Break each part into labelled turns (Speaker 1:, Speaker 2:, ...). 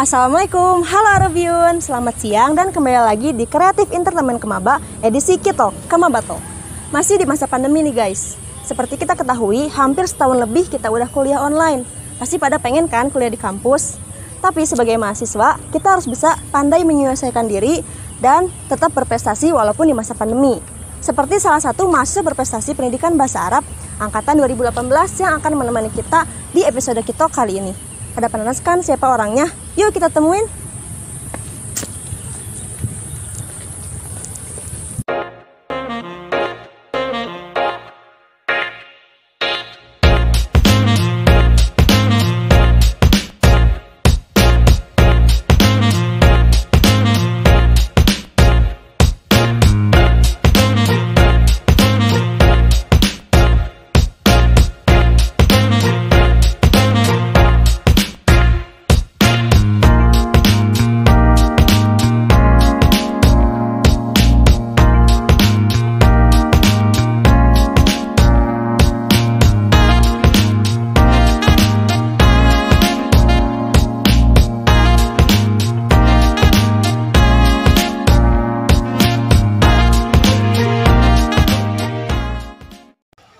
Speaker 1: Assalamualaikum, halo Arabiun, selamat siang dan kembali lagi di Kreatif Entertainment Kemaba edisi Kito Kemabato. Masih di masa pandemi nih guys. Seperti kita ketahui, hampir setahun lebih kita udah kuliah online. Pasti pada pengen kan kuliah di kampus. Tapi sebagai mahasiswa, kita harus bisa pandai menyelesaikan diri dan tetap berprestasi walaupun di masa pandemi. Seperti salah satu mahasiswa berprestasi pendidikan bahasa Arab angkatan 2018 yang akan menemani kita di episode Kito kali ini. Pada penasaran siapa orangnya? Yuk kita temuin.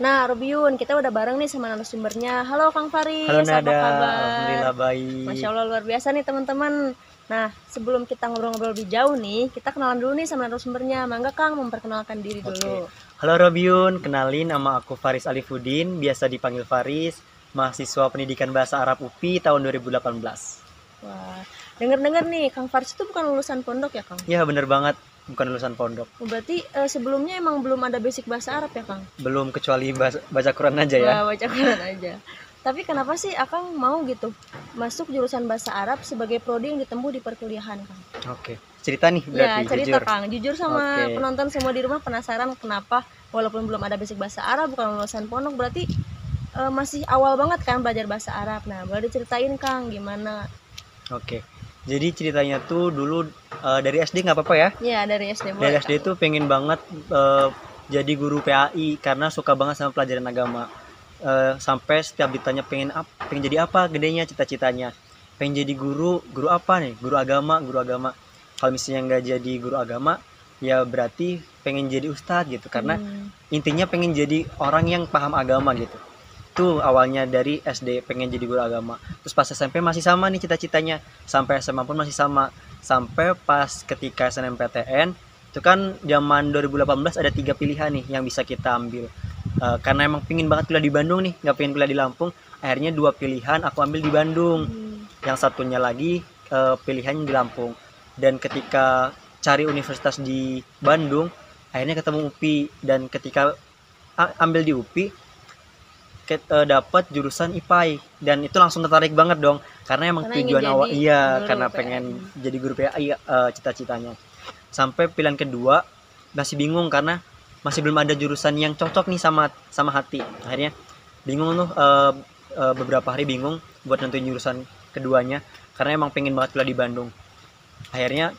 Speaker 1: Nah, Robiun, kita udah bareng nih sama narasumbernya. Halo Kang Faris,
Speaker 2: Halo Nada,
Speaker 1: apa kabar?
Speaker 2: alhamdulillah baik.
Speaker 1: Masya Allah luar biasa nih teman-teman. Nah, sebelum kita ngobrol-ngobrol lebih jauh nih, kita kenalan dulu nih sama narasumbernya. Mangga Kang memperkenalkan diri dulu.
Speaker 2: Halo Robiun, kenalin nama aku Faris Alifuddin, biasa dipanggil Faris, mahasiswa pendidikan bahasa Arab UPI tahun 2018.
Speaker 1: Wah, denger-denger nih, Kang Faris itu bukan lulusan pondok ya Kang?
Speaker 2: Ya bener banget, bukan lulusan pondok.
Speaker 1: Berarti sebelumnya emang belum ada basic bahasa Arab ya Kang?
Speaker 2: Belum, kecuali baca Quran aja ya.
Speaker 1: Wah, baca Quran aja. Tapi kenapa sih Akang mau gitu masuk jurusan bahasa Arab sebagai prodi yang ditempuh di perkuliahan Kang?
Speaker 2: Oke, cerita nih berarti,
Speaker 1: Ya, cerita
Speaker 2: jujur.
Speaker 1: Kang. Jujur sama
Speaker 2: Oke.
Speaker 1: penonton semua di rumah penasaran kenapa walaupun belum ada basic bahasa Arab, bukan lulusan pondok, berarti masih awal banget kan belajar bahasa Arab. Nah, boleh diceritain Kang gimana?
Speaker 2: Oke, jadi ceritanya tuh dulu dari SD nggak apa-apa ya?
Speaker 1: Ya, dari SD
Speaker 2: Dari
Speaker 1: boleh.
Speaker 2: SD tuh pengen banget jadi guru PAI karena suka banget sama pelajaran agama. Sampai setiap ditanya pengen jadi apa gedenya, cita-citanya pengen jadi guru apa nih, guru agama. Kalau misalnya nggak jadi guru agama ya berarti pengen jadi ustadz gitu, karena intinya pengen jadi orang yang paham agama gitu. Itu awalnya dari SD pengen jadi guru agama. Terus pas SMP masih sama nih cita-citanya, sampai SMA pun masih sama, sampai pas ketika SNMPTN itu kan zaman 2018 ada 3 pilihan nih yang bisa kita ambil. Karena emang pingin banget kuliah di Bandung nih, nggak pengen kuliah di Lampung, akhirnya 2 pilihan aku ambil di Bandung, yang satunya lagi pilihannya di Lampung. Dan ketika cari universitas di Bandung akhirnya ketemu UPI, dan ketika ambil di UPI dapat jurusan IPAI, dan itu langsung tertarik banget dong, karena emang
Speaker 1: Karena ingin
Speaker 2: tujuan awal
Speaker 1: jadi
Speaker 2: iya
Speaker 1: guru
Speaker 2: karena
Speaker 1: PAI.
Speaker 2: pengen jadi guru PAI, cita-citanya. Sampai pilihan kedua masih bingung karena masih belum ada jurusan yang cocok nih sama hati. Akhirnya bingung tuh, beberapa hari bingung buat nentuin jurusan keduanya karena emang pengen banget kuliah di Bandung. Akhirnya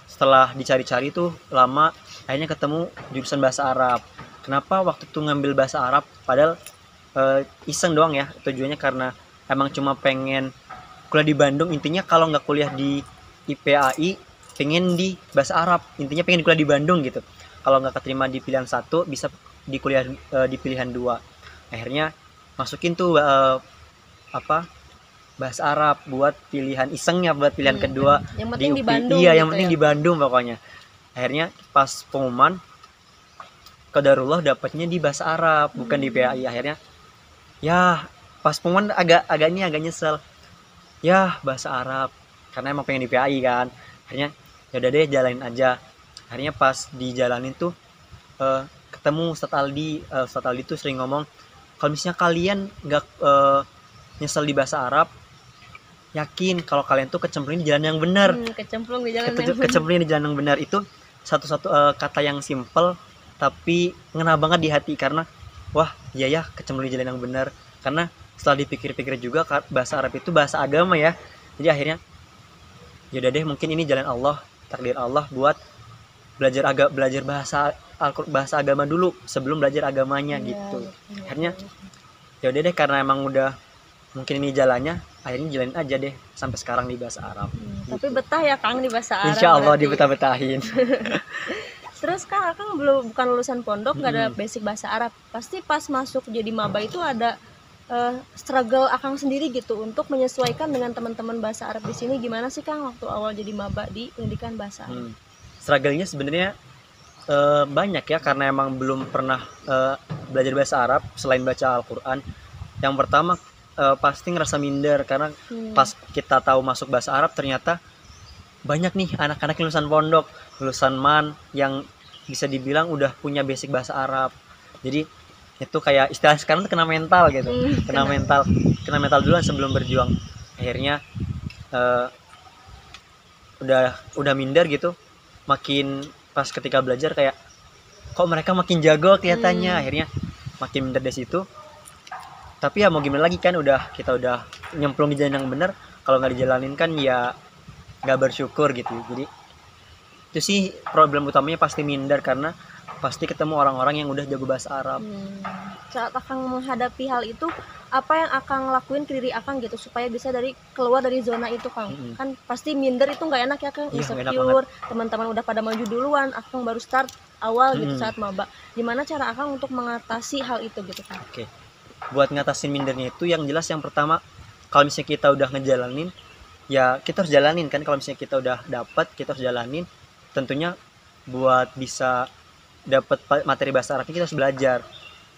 Speaker 2: setelah dicari-cari tuh lama, akhirnya ketemu jurusan bahasa Arab. Kenapa waktu itu ngambil bahasa Arab? Padahal iseng doang ya tujuannya, karena emang cuma pengen kuliah di Bandung. Intinya kalau nggak kuliah di IPAI pengen di bahasa Arab, intinya pengen kuliah di Bandung gitu. Kalau nggak keterima di pilihan 1 bisa di kuliah di pilihan 2. Akhirnya masukin tuh bahasa Arab buat pilihan isengnya, buat pilihan kedua
Speaker 1: Yang penting di
Speaker 2: UPI.
Speaker 1: Bandung.
Speaker 2: Iya, yang
Speaker 1: gitu
Speaker 2: penting
Speaker 1: ya.
Speaker 2: di Bandung pokoknya. Akhirnya pas pengumuman qadarullah dapatnya di bahasa Arab, bukan di PAI. Akhirnya ya pas pengumuman agak nyesel. Ya, bahasa Arab karena emang pengen di PAI kan. Akhirnya ya udah deh jalanin aja. Akhirnya pas dijalanin tuh ketemu Ustadz Aldi. Ustadz Aldi tuh sering ngomong, kalau misalnya kalian nggak nyesel di bahasa Arab, yakin kalau kalian tuh kecemplung di jalan yang benar.
Speaker 1: Kecemplung di jalan
Speaker 2: Kecemplung di jalan yang benar. Itu satu-satu kata yang simple tapi ngena banget di hati, karena wah iya ya, kecemplung di jalan yang benar. Karena setelah dipikir-pikir juga, bahasa Arab itu bahasa agama ya. Jadi akhirnya yaudah deh, mungkin ini jalan Allah, takdir Allah buat belajar bahasa agama dulu sebelum belajar agamanya gitu. Akhirnya ya udah deh, karena emang udah mungkin ini jalannya, akhirnya jalanin aja deh sampai sekarang di bahasa Arab.
Speaker 1: Tapi betah ya Kang di bahasa Arab.
Speaker 2: Insya Allah
Speaker 1: berarti.
Speaker 2: dibetah-betahin.
Speaker 1: Terus Kang Akang bukan lulusan pondok, nggak ada basic bahasa Arab. Pasti pas masuk jadi maba itu ada struggle Akang sendiri gitu untuk menyesuaikan dengan teman-teman bahasa Arab di sini. Gimana sih Kang waktu awal jadi maba di pendidikan bahasa Arab?
Speaker 2: Struggle-nya sebenarnya banyak ya, karena emang belum pernah belajar bahasa Arab selain baca Al-Quran. Yang pertama pasti ngerasa minder karena pas kita tahu masuk bahasa Arab ternyata banyak nih anak-anak lulusan pondok, lulusan MAN yang bisa dibilang udah punya basic bahasa Arab. Jadi itu kayak istilah sekarang tuh kena mental gitu, kena mental duluan sebelum berjuang. Akhirnya udah minder gitu. Makin pas ketika belajar kayak kok mereka makin jago kelihatannya. Akhirnya makin minder dari situ. Tapi ya mau gimana lagi kan, kita udah nyemplung di jalan yang benar. Kalau nggak dijalanin kan ya nggak bersyukur gitu. Jadi itu sih problem utamanya, pasti minder karena pasti ketemu orang-orang yang udah jago bahasa Arab.
Speaker 1: Saat Akang menghadapi hal itu, apa yang Akang lakuin ke diri Akang gitu supaya bisa keluar dari zona itu Kang? Kan pasti minder itu nggak enak ya Kang, insecure, teman-teman udah pada maju duluan, Akang baru start awal gitu saat maba. Gimana cara Akang untuk mengatasi hal itu gitu Kang?
Speaker 2: Oke. Buat ngatasin mindernya itu yang jelas yang pertama, kalau misalnya kita udah ngejalanin, ya kita harus jalanin kan. Kalau misalnya kita udah dapat, kita harus jalanin. Tentunya buat bisa dapat materi bahasa Arab kita harus belajar.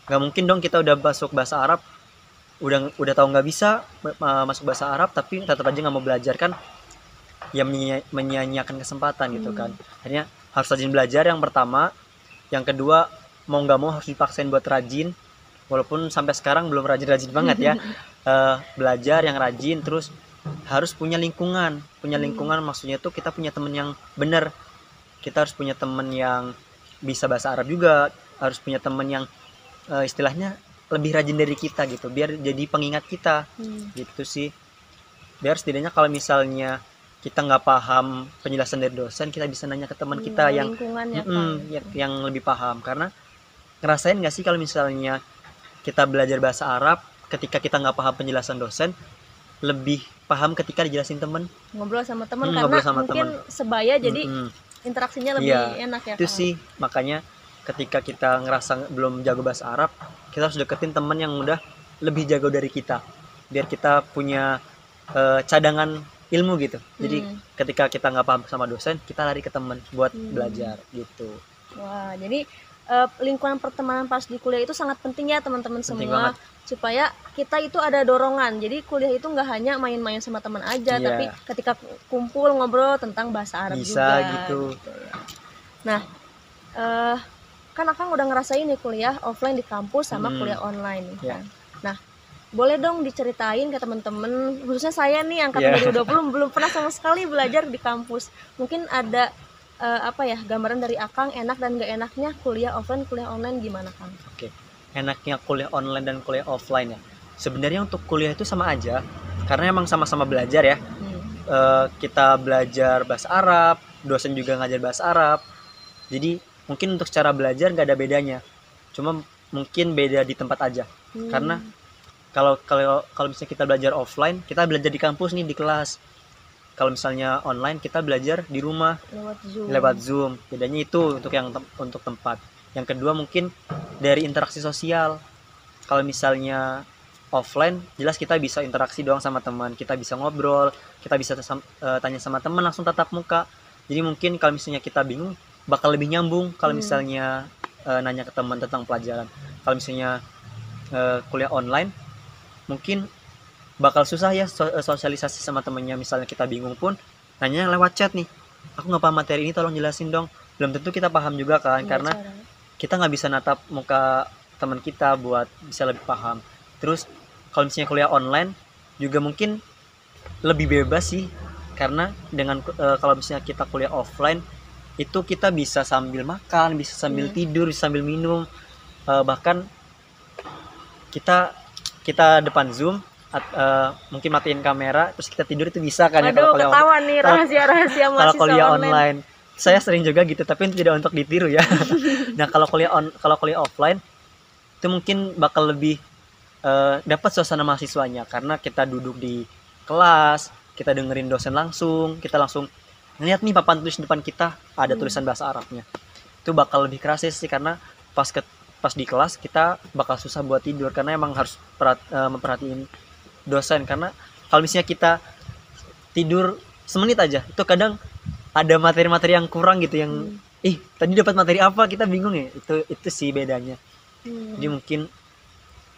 Speaker 2: Nggak mungkin dong kita udah masuk bahasa Arab udah tahu nggak bisa masuk bahasa Arab tapi tetap aja nggak mau belajar kan, ya menyia-nyiakan kesempatan gitu kan. Akhirnya harus rajin belajar yang pertama. Yang kedua, mau nggak mau harus dipaksain buat rajin, walaupun sampai sekarang belum rajin-rajin banget ya. Belajar yang rajin, terus harus punya lingkungan maksudnya tuh kita punya temen yang bener. Kita harus punya temen yang bisa bahasa Arab juga, harus punya temen yang istilahnya lebih rajin dari kita gitu, biar jadi pengingat kita. Gitu sih, biar setidaknya kalau misalnya kita nggak paham penjelasan dari dosen, kita bisa nanya ke teman kita yang lebih paham. Karena ngerasain nggak sih kalau misalnya kita belajar bahasa Arab, ketika kita nggak paham penjelasan dosen, lebih paham ketika dijelasin temen,
Speaker 1: ngobrol sama temen, karena mungkin sebaya jadi interaksinya lebih enak ya
Speaker 2: itu
Speaker 1: Kang?
Speaker 2: Sih makanya ketika kita ngerasa belum jago bahasa Arab, kita harus deketin temen yang udah lebih jago dari kita, biar kita punya cadangan ilmu gitu. Jadi ketika kita nggak paham sama dosen, kita lari ke temen buat belajar gitu.
Speaker 1: Wah, jadi lingkungan pertemanan pas di kuliah itu sangat penting ya teman-teman semua,
Speaker 2: banget.
Speaker 1: Supaya kita itu ada dorongan. Jadi kuliah itu nggak hanya main-main sama teman aja, tapi ketika kumpul ngobrol tentang bahasa Arab
Speaker 2: bisa
Speaker 1: juga
Speaker 2: gitu
Speaker 1: ya. Nah, kan Akang udah ngerasain nih kuliah offline di kampus sama kuliah online nih kan. Nah, boleh dong diceritain ke teman-teman, khususnya saya nih angkatan 2020 belum pernah sama sekali belajar di kampus. Mungkin ada gambaran dari Akang enak dan gak enaknya kuliah offline, kuliah online gimana Kang?
Speaker 2: Oke. Enaknya kuliah online dan kuliah offline ya. Sebenarnya untuk kuliah itu sama aja, karena emang sama-sama belajar ya. Kita belajar bahasa Arab, dosen juga ngajar bahasa Arab. Jadi mungkin untuk cara belajar nggak ada bedanya, cuma mungkin beda di tempat aja. Karena kalau misalnya kita belajar offline, kita belajar di kampus nih di kelas. Kalau misalnya online, kita belajar di rumah lewat Zoom. Bedanya itu untuk tempat. Yang kedua mungkin dari interaksi sosial. Kalau misalnya offline, jelas kita bisa interaksi doang sama teman, kita bisa ngobrol, kita bisa tanya sama teman langsung tatap muka. Jadi mungkin kalau misalnya kita bingung, bakal lebih nyambung kalau misalnya nanya ke teman tentang pelajaran. Kalau misalnya kuliah online, mungkin bakal susah ya sosialisasi sama temennya. Misalnya kita bingung pun nanya lewat chat nih, aku nggak paham materi ini, tolong jelasin dong. Belum tentu kita paham juga kan, karena kita nggak bisa natap muka teman kita buat bisa lebih paham. Terus kalau misalnya kuliah online juga mungkin lebih bebas sih, karena dengan kalau misalnya kita kuliah offline itu kita bisa sambil makan, bisa sambil tidur, bisa sambil minum, bahkan kita depan Zoom, mungkin matiin kamera terus kita tidur itu bisa kan.
Speaker 1: Aduh, ya, ketahuan nih rahasia-rahasia mahasiswa
Speaker 2: kalau kuliah online. Saya sering juga gitu, tapi itu tidak untuk ditiru ya. Nah, kalau kuliah offline itu mungkin bakal lebih dapat suasana mahasiswanya, karena kita duduk di kelas, kita dengerin dosen langsung, kita langsung ngeliat nih papan tulis di depan kita ada tulisan bahasa Arabnya. Itu bakal lebih kerasa sih, karena pas di kelas kita bakal susah buat tidur karena emang harus memperhatiin dosen. Karena kalau misalnya kita tidur semenit aja, itu kadang ada materi-materi yang kurang gitu, yang tadi dapat materi apa, kita bingung ya. Itu sih bedanya. Jadi mungkin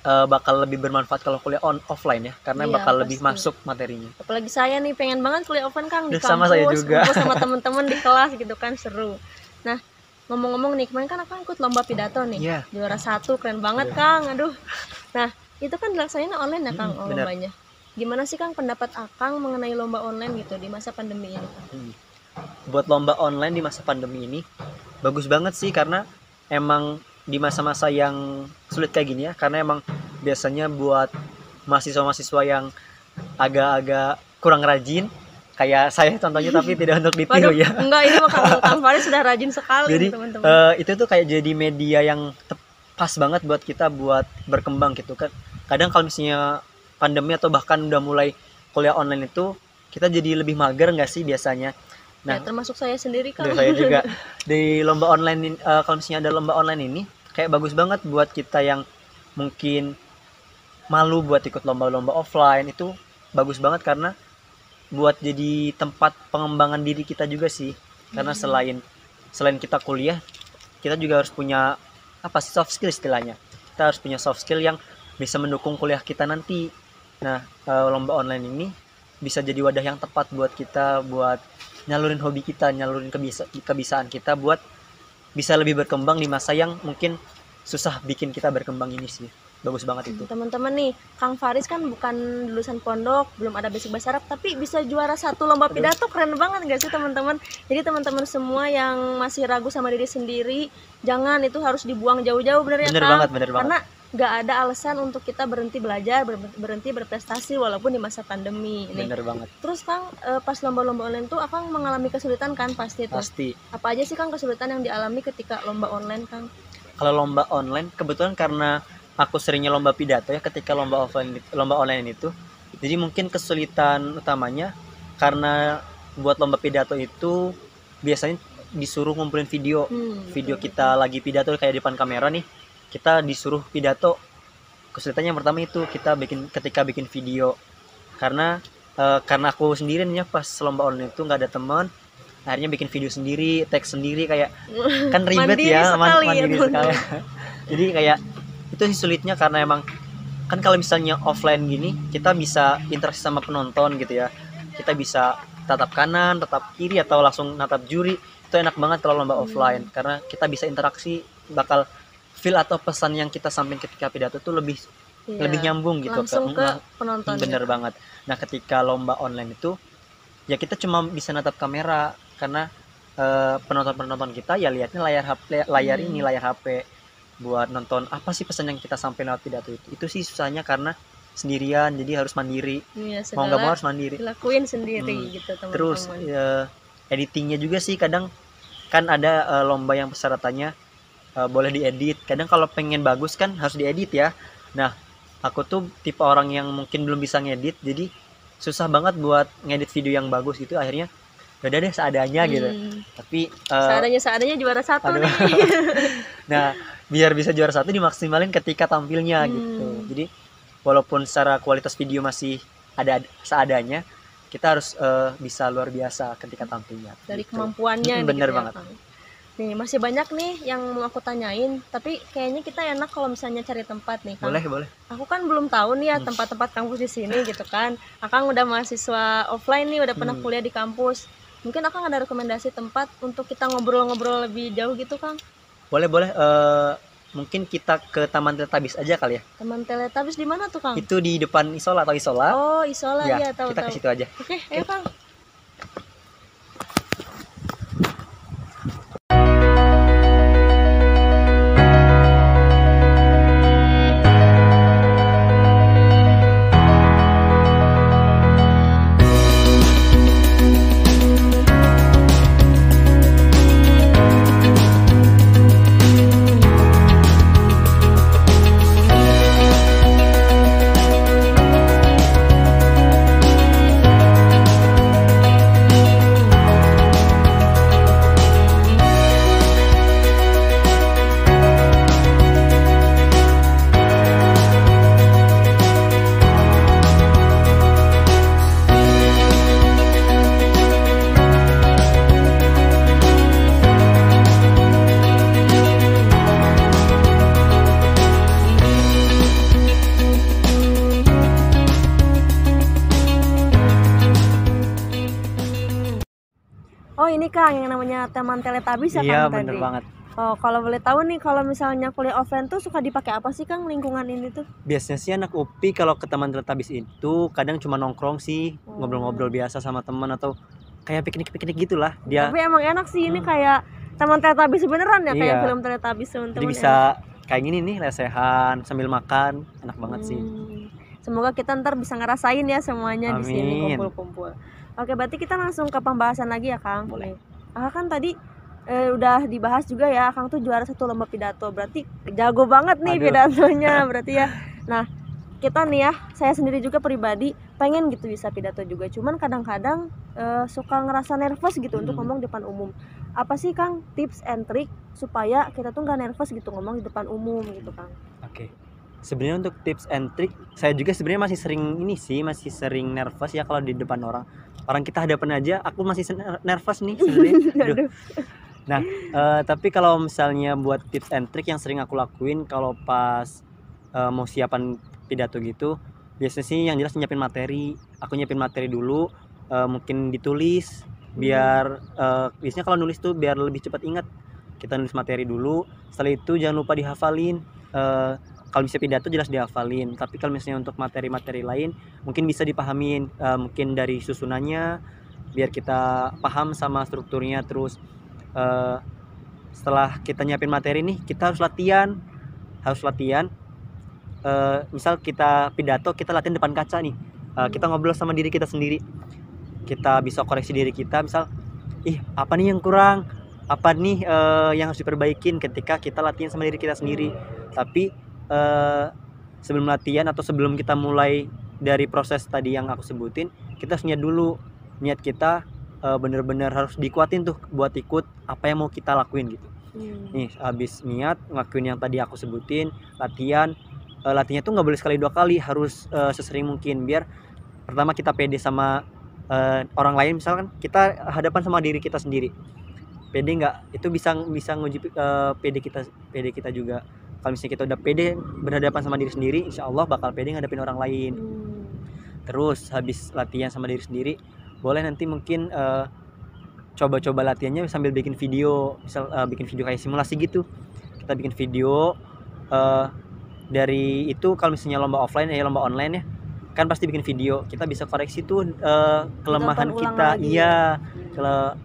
Speaker 2: bakal lebih bermanfaat kalau kuliah offline ya, karena
Speaker 1: Iya,
Speaker 2: bakal lebih
Speaker 1: pasti.
Speaker 2: masuk materinya.
Speaker 1: Apalagi saya nih pengen banget kuliah offline Kang di
Speaker 2: Udah sama saya
Speaker 1: kampus,
Speaker 2: juga.
Speaker 1: ngumpul sama teman-teman di kelas gitu kan, seru. Nah, ngomong-ngomong nih, kemarin kan Akang ikut lomba pidato nih.
Speaker 2: Iya.
Speaker 1: Juara 1, keren banget Kang. Aduh. Nah, itu kan dilaksanain online ya Kang,
Speaker 2: benar.
Speaker 1: lombanya. Gimana sih Kang pendapat Akang mengenai lomba online gitu di masa pandemi ini?
Speaker 2: Buat lomba online di masa pandemi ini bagus banget sih, karena emang di masa-masa yang sulit kayak gini ya, karena emang biasanya buat mahasiswa-mahasiswa yang agak-agak kurang rajin kayak saya contohnya, tapi tidak untuk ditiru
Speaker 1: Waduh,
Speaker 2: ya.
Speaker 1: enggak, ini mah Kang Faris sudah rajin sekali
Speaker 2: Jadi
Speaker 1: nih, teman-teman.
Speaker 2: itu tuh kayak jadi media yang pas banget buat kita buat berkembang gitu kan. Kadang kalau misalnya pandemi atau bahkan udah mulai kuliah online itu, kita jadi lebih mager nggak sih biasanya. Nah,
Speaker 1: Ya, termasuk saya sendiri Kang.
Speaker 2: saya juga di lomba online ini, kalau misalnya ada lomba online ini kayak bagus banget buat kita yang mungkin malu buat ikut lomba-lomba offline. Itu bagus banget karena buat jadi tempat pengembangan diri kita juga sih, karena selain kita kuliah, kita juga harus punya soft skill istilahnya. Kita harus punya soft skill yang bisa mendukung kuliah kita nanti. Nah, lomba online ini bisa jadi wadah yang tepat buat kita buat nyalurin hobi kita, nyalurin kebiasaan kita buat bisa lebih berkembang di masa yang mungkin susah bikin kita berkembang ini sih. Bagus banget itu.
Speaker 1: Teman-teman nih, Kang Faris kan bukan lulusan pondok, belum ada basic bahasa Arab, tapi bisa juara 1 lomba pidato, keren banget gak sih teman-teman? Jadi teman-teman semua yang masih ragu sama diri sendiri, jangan, itu harus dibuang jauh-jauh, bener ya
Speaker 2: Bener
Speaker 1: Kang?
Speaker 2: banget, bener banget.
Speaker 1: Karena gak ada alasan untuk kita berhenti belajar, berhenti berprestasi walaupun di masa pandemi ini.
Speaker 2: Bener banget.
Speaker 1: Terus Kang, pas lomba-lomba online tuh Akang mengalami kesulitan kan pasti tuh?
Speaker 2: Pasti.
Speaker 1: Apa aja sih Kang kesulitan yang dialami ketika lomba online Kang?
Speaker 2: Kalau lomba online, kebetulan karena aku seringnya lomba pidato ya, ketika lomba online itu, jadi mungkin kesulitan utamanya karena buat lomba pidato itu biasanya disuruh ngumpulin video kita lagi pidato kayak di depan kamera nih, kita disuruh pidato. Kesulitannya yang pertama itu ketika bikin video, karena aku sendiri nih ya, pas lomba online itu nggak ada teman, akhirnya bikin video sendiri, teks sendiri, kayak kan ribet
Speaker 1: Mandiri
Speaker 2: ya,
Speaker 1: sekali
Speaker 2: mandiri
Speaker 1: ya,
Speaker 2: sekali. Jadi kayak itu sih sulitnya, karena emang kan kalau misalnya offline gini kita bisa interaksi sama penonton gitu ya, kita bisa tatap kanan, tatap kiri, atau langsung natap juri. Itu enak banget kalau lomba offline, karena kita bisa interaksi, bakal feel atau pesan yang kita sampaikan ketika pidato tuh lebih nyambung gitu
Speaker 1: langsung ke penonton.
Speaker 2: Bener banget. Nah, ketika lomba online itu ya kita cuma bisa natap kamera, karena penonton kita ya lihatnya layar ini, layar HP, buat nonton apa sih pesan yang kita sampaikan lewat pidato itu sih susahnya, karena sendirian, jadi harus mandiri.
Speaker 1: Iya,
Speaker 2: Mau nggak mau harus mandiri.
Speaker 1: dilakuin sendiri gitu teman-teman.
Speaker 2: Terus editingnya juga sih, kadang kan ada lomba yang persyaratannya boleh diedit. Kadang kalau pengen bagus kan harus diedit ya. Nah, aku tuh tipe orang yang mungkin belum bisa ngedit, jadi susah banget buat ngedit video yang bagus gitu. Akhirnya udah deh seadanya gitu. Tapi
Speaker 1: seadanya juara 1 nih.
Speaker 2: Nah, biar bisa juara 1 dimaksimalin ketika tampilnya gitu. Jadi walaupun secara kualitas video masih ada seadanya, kita harus bisa luar biasa ketika tampilnya.
Speaker 1: Dari
Speaker 2: gitu.
Speaker 1: kemampuannya.
Speaker 2: Bener
Speaker 1: gitu ya,
Speaker 2: banget.
Speaker 1: Kang. Nih, masih banyak nih yang mau aku tanyain, tapi kayaknya kita enak kalau misalnya cari tempat nih, Kang.
Speaker 2: Boleh.
Speaker 1: Aku kan belum tahu nih ya tempat-tempat kampus di sini gitu kan. Akang udah mahasiswa offline nih, udah pernah kuliah di kampus. Mungkin Akang ada rekomendasi tempat untuk kita ngobrol-ngobrol lebih jauh gitu, Kang?
Speaker 2: Boleh. Mungkin kita ke Taman Teletabis aja kali ya.
Speaker 1: Taman Teletabis di mana tuh, Kang?
Speaker 2: Itu di depan Isola atau Isola.
Speaker 1: Oh, Isola ya, tahu.
Speaker 2: Kita ke situ aja.
Speaker 1: Oke, ayo Kang. Kang yang namanya teman Teletubbies ya
Speaker 2: Iya,
Speaker 1: Kang
Speaker 2: bener
Speaker 1: tadi.
Speaker 2: banget.
Speaker 1: Oh, kalau boleh tahu nih, kalau misalnya kuliah offline tuh suka dipakai apa sih Kang lingkungan ini tuh?
Speaker 2: Biasanya sih anak UPI kalau ke teman Teletubbies itu kadang cuma nongkrong sih, ngobrol-ngobrol biasa sama teman atau kayak piknik-piknik gitulah. Dia
Speaker 1: Tapi emang enak sih ini
Speaker 2: Hmm.
Speaker 1: kayak teman Teletubbies beneran ya, kayak
Speaker 2: Iya.
Speaker 1: film Teletubbies
Speaker 2: Jadi
Speaker 1: teman-teman.
Speaker 2: bisa kayak gini nih, lesehan sambil makan, enak banget sih.
Speaker 1: Semoga kita ntar bisa ngerasain ya semuanya di sini
Speaker 2: Amin.
Speaker 1: kumpul-kumpul. Oke, berarti kita langsung ke pembahasan lagi ya Kang.
Speaker 2: Boleh.
Speaker 1: Kan tadi udah dibahas juga ya, Kang tuh juara 1 lomba pidato. Berarti jago banget nih
Speaker 2: Aduh.
Speaker 1: pidatonya berarti ya. Nah, kita nih ya, saya sendiri juga pribadi pengen gitu bisa pidato juga. Cuman kadang-kadang suka ngerasa nervous gitu untuk ngomong di depan umum. Apa sih Kang tips and trick supaya kita tuh nggak nervous gitu ngomong di depan umum gitu Kang?
Speaker 2: Oke. Sebenarnya untuk tips and trick, saya juga sebenarnya masih sering nervous ya kalau di depan orang. Orang kita hadapan aja, aku masih nervous nih sebenarnya. Aduh. Nah, tapi kalau misalnya buat tips and trick yang sering aku lakuin kalau pas mau siapan pidato gitu, biasanya sih yang jelas nyiapin materi. Aku nyiapin materi dulu, mungkin ditulis biar biasanya kalau nulis tuh biar lebih cepat ingat. Kita nulis materi dulu, setelah itu jangan lupa dihafalin. Kalau bisa pidato jelas dihafalin, tapi kalau misalnya untuk materi-materi lain mungkin bisa dipahamin, mungkin dari susunannya biar kita paham sama strukturnya. Terus setelah kita nyiapin materi nih, kita harus latihan. Misal kita pidato, kita latihan depan kaca nih, kita ngobrol sama diri kita sendiri, kita bisa koreksi diri kita, misal apa nih yang kurang, apa nih yang harus diperbaikin ketika kita latihan sama diri kita sendiri. Tapi sebelum latihan atau sebelum kita mulai dari proses tadi yang aku sebutin, kita harus niat dulu, niat kita bener-bener harus dikuatin tuh buat ikut apa yang mau kita lakuin gitu. Nih habis niat ngelakuin yang tadi aku sebutin, latihannya tuh nggak boleh sekali 2 kali, harus sesering mungkin biar pertama kita pede sama orang lain. Misalkan kita hadapan sama diri kita sendiri, pede nggak, itu bisa nguji pede kita juga. Kalau misalnya kita udah pede berhadapan sama diri sendiri, insya Allah bakal pede ngadepin orang lain. Terus habis latihan sama diri sendiri, boleh nanti mungkin coba-coba latihannya sambil bikin video. Misal bikin video kayak simulasi gitu, kita bikin video. Dari itu kalau misalnya lomba offline lomba online ya kan pasti bikin video, kita bisa koreksi tuh kelemahan kita, iya,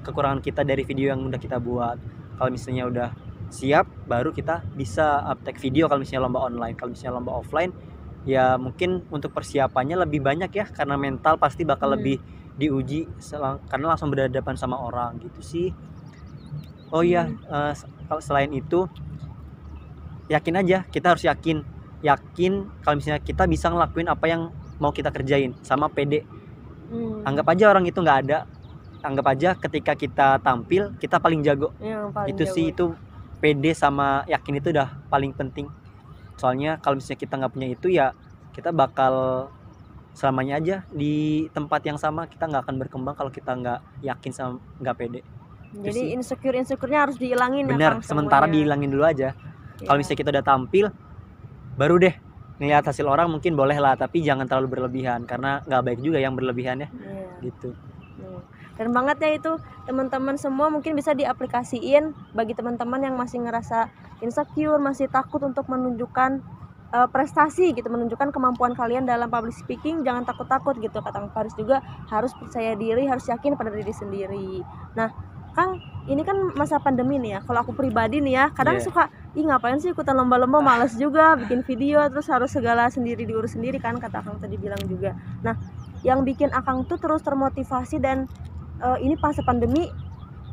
Speaker 2: kekurangan kita dari video yang udah kita buat. Kalau misalnya udah siap, baru kita bisa uptake video kalau misalnya lomba online. Kalau misalnya lomba offline ya mungkin untuk persiapannya lebih banyak ya, karena mental pasti bakal lebih diuji karena langsung berhadapan sama orang gitu sih. Oh iya, kalau selain itu yakin aja, kita harus yakin kalau misalnya kita bisa ngelakuin apa yang mau kita kerjain, sama pede. Anggap aja orang itu nggak ada, anggap aja ketika kita tampil kita paling jago. Itu jago. Sih itu pede sama yakin itu udah paling penting. Soalnya kalau misalnya kita nggak punya itu ya kita bakal selamanya aja di tempat yang sama, kita nggak akan berkembang kalau kita nggak yakin sama nggak pede.
Speaker 1: Jadi insecure-nya harus dihilangin.
Speaker 2: Bener, ya, sementara dihilangin dulu aja. Kalau misalnya kita udah tampil, baru deh ngelihat hasil orang mungkin boleh lah, tapi jangan terlalu berlebihan karena nggak baik juga yang berlebihan ya. Gitu.
Speaker 1: Keren banget ya itu teman-teman semua, mungkin bisa diaplikasiin bagi teman-teman yang masih ngerasa insecure, masih takut untuk menunjukkan prestasi gitu, menunjukkan kemampuan kalian dalam public speaking. Jangan takut-takut gitu, kata Kang Faris juga, harus percaya diri, harus yakin pada diri sendiri. Nah Kang, ini kan masa pandemi nih ya, kalau aku pribadi nih ya kadang suka ngapain sih ikutan lomba-lomba, males juga bikin video, terus harus segala sendiri diurus sendiri kan, kata Akang tadi bilang juga. Nah yang bikin Akang tuh terus termotivasi dan ini pas pandemi,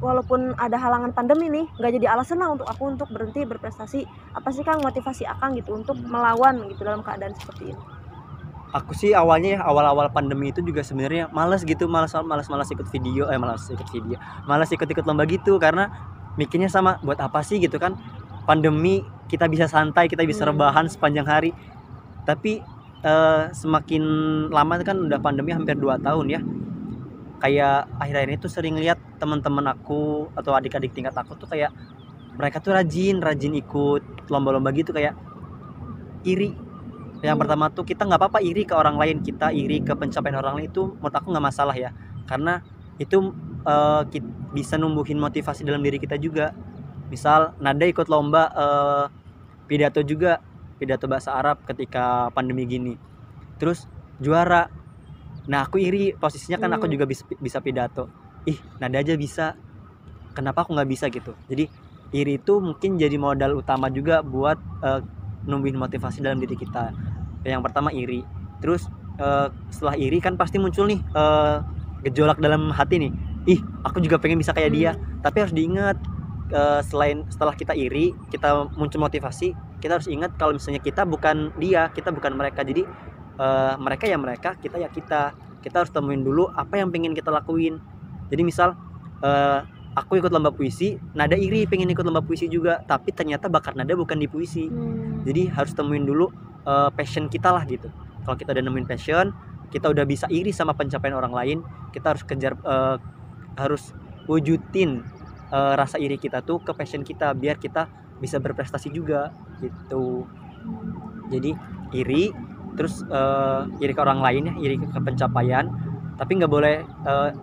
Speaker 1: walaupun ada halangan pandemi nih, nggak jadi alasan lah untuk aku untuk berhenti berprestasi. Apa sih Kang motivasi Akang gitu untuk melawan gitu dalam keadaan seperti ini?
Speaker 2: Aku sih awalnya awal-awal pandemi itu juga sebenarnya malas gitu, malas ikut video, malas ikut lomba gitu, karena mikirnya sama, buat apa sih gitu kan, pandemi kita bisa santai, kita bisa rebahan sepanjang hari. Tapi semakin lama kan udah pandemi hampir 2 tahun ya, kayak akhir-akhir ini tuh sering lihat teman-teman aku atau adik-adik tingkat aku tuh kayak mereka tuh rajin ikut lomba-lomba gitu, kayak iri. Yang pertama tuh kita nggak apa-apa iri ke orang lain, kita iri ke pencapaian orang lain, itu menurut aku nggak masalah ya, karena itu bisa numbuhin motivasi dalam diri kita juga. Misal Nada ikut lomba pidato juga, pidato bahasa Arab ketika pandemi gini, terus juara. Nah aku iri, posisinya kan aku juga bisa pidato. Nada aja bisa, kenapa aku nggak bisa gitu. Jadi iri itu mungkin jadi modal utama juga buat numbuhin motivasi dalam diri kita. Yang pertama iri, terus setelah iri kan pasti muncul nih gejolak dalam hati nih, aku juga pengen bisa kayak dia. Tapi harus diingat, setelah kita iri, kita muncul motivasi, kita harus ingat kalau misalnya kita bukan dia, kita bukan mereka. Jadi mereka ya mereka, kita ya kita harus temuin dulu apa yang pengen kita lakuin. Jadi misal aku ikut lomba puisi, Nada iri pengen ikut lomba puisi juga, tapi ternyata bakat Nada bukan di puisi. Jadi harus temuin dulu passion kita lah gitu. Kalau kita udah nemuin passion, kita udah bisa iri sama pencapaian orang lain, kita harus kejar, harus wujudin rasa iri kita tuh ke passion kita, biar kita bisa berprestasi juga gitu. Jadi iri, terus iri ke orang lain ya, iri ke pencapaian, tapi nggak boleh,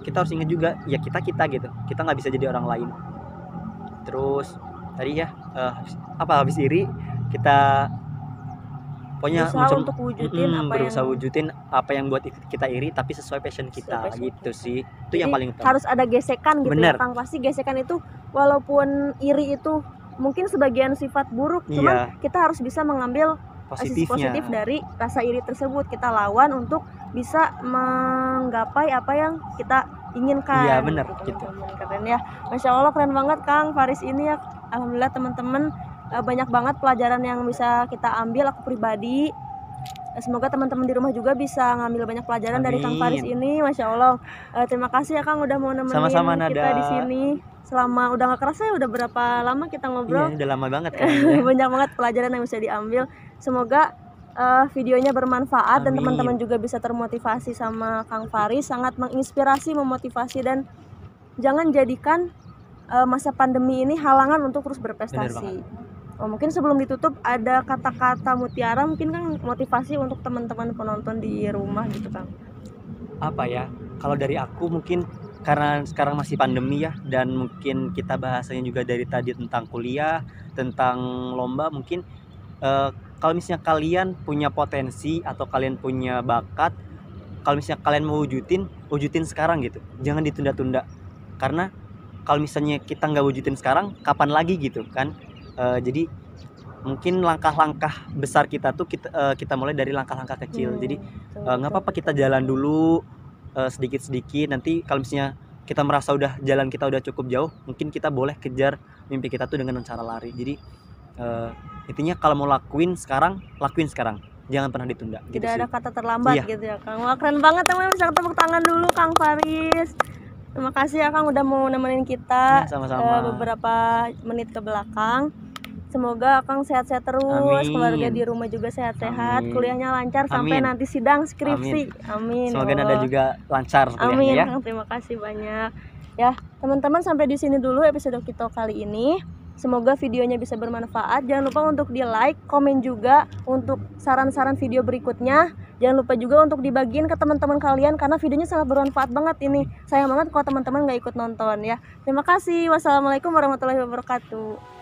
Speaker 2: kita harus ingat juga ya kita gitu, kita nggak bisa jadi orang lain. Terus tadi ya habis iri kita pokoknya
Speaker 1: berusaha untuk wujudin
Speaker 2: wujudin apa yang buat kita iri, tapi sesuai passion kita gitu sih. Itu yang paling utama.
Speaker 1: Harus ada gesekan gitu.
Speaker 2: Bener.
Speaker 1: Ya Kang, pasti gesekan itu walaupun iri itu mungkin sebagian sifat buruk, cuman kita harus bisa mengambil sisi positif dari rasa iri tersebut, kita lawan untuk bisa menggapai apa yang kita inginkan.
Speaker 2: Iya benar gitu.
Speaker 1: Keren ya, Masya Allah, keren banget Kang Faris ini ya. Alhamdulillah teman-teman, banyak banget pelajaran yang bisa kita ambil. Aku pribadi, semoga teman-teman di rumah juga bisa ngambil banyak pelajaran dari Kang Faris ini. Masya Allah. Terima kasih ya Kang udah mau nemenin
Speaker 2: Sama-sama,
Speaker 1: kita
Speaker 2: Nada.
Speaker 1: di sini. Selama udah gak kerasa ya, udah berapa lama kita ngobrol.
Speaker 2: Iya, udah lama banget kan.
Speaker 1: Banyak banget pelajaran yang bisa diambil. Semoga videonya bermanfaat.
Speaker 2: Amin.
Speaker 1: Dan teman-teman juga bisa termotivasi sama Kang Faris. Sangat menginspirasi, memotivasi, dan jangan jadikan masa pandemi ini halangan untuk terus berprestasi. Mungkin sebelum ditutup ada kata-kata mutiara mungkin Kang, motivasi untuk teman-teman penonton di rumah gitu Kang.
Speaker 2: Apa ya, kalau dari aku mungkin karena sekarang masih pandemi ya, dan mungkin kita bahasanya juga dari tadi tentang kuliah, tentang lomba, mungkin kalau misalnya kalian punya potensi atau kalian punya bakat, kalau misalnya kalian mau wujudin sekarang gitu, jangan ditunda-tunda. Karena kalau misalnya kita nggak wujudin sekarang, kapan lagi gitu kan. Jadi mungkin langkah-langkah besar kita tuh kita mulai dari langkah-langkah kecil. Jadi nggak apa-apa kita jalan dulu sedikit-sedikit. Nanti kalau misalnya kita merasa udah jalan kita udah cukup jauh, mungkin kita boleh kejar mimpi kita tuh dengan cara lari. Jadi intinya kalau mau lakuin sekarang, jangan pernah ditunda.
Speaker 1: Tidak
Speaker 2: gitu
Speaker 1: ada
Speaker 2: sih.
Speaker 1: kata terlambat.
Speaker 2: Iya.
Speaker 1: Gitu ya Kang. Wah, keren banget teman, bisa tepuk tangan dulu Kang Faris. Terima kasih ya Kang udah mau nemenin kita beberapa menit ke belakang. Semoga Kang sehat-sehat terus, keluarga di rumah juga sehat-sehat, kuliahnya lancar sampai nanti sidang skripsi. Amin.
Speaker 2: Semoga Nada juga lancar kuliahnya.
Speaker 1: Amin
Speaker 2: ya.
Speaker 1: Kang, terima kasih banyak. Ya, teman-teman, sampai di sini dulu episode kita kali ini. Semoga videonya bisa bermanfaat. Jangan lupa untuk di-like, komen juga untuk saran-saran video berikutnya. Jangan lupa juga untuk dibagiin ke teman-teman kalian karena videonya sangat bermanfaat banget ini. Sayang banget kalau teman-teman nggak ikut nonton ya. Terima kasih. Wassalamualaikum warahmatullahi wabarakatuh.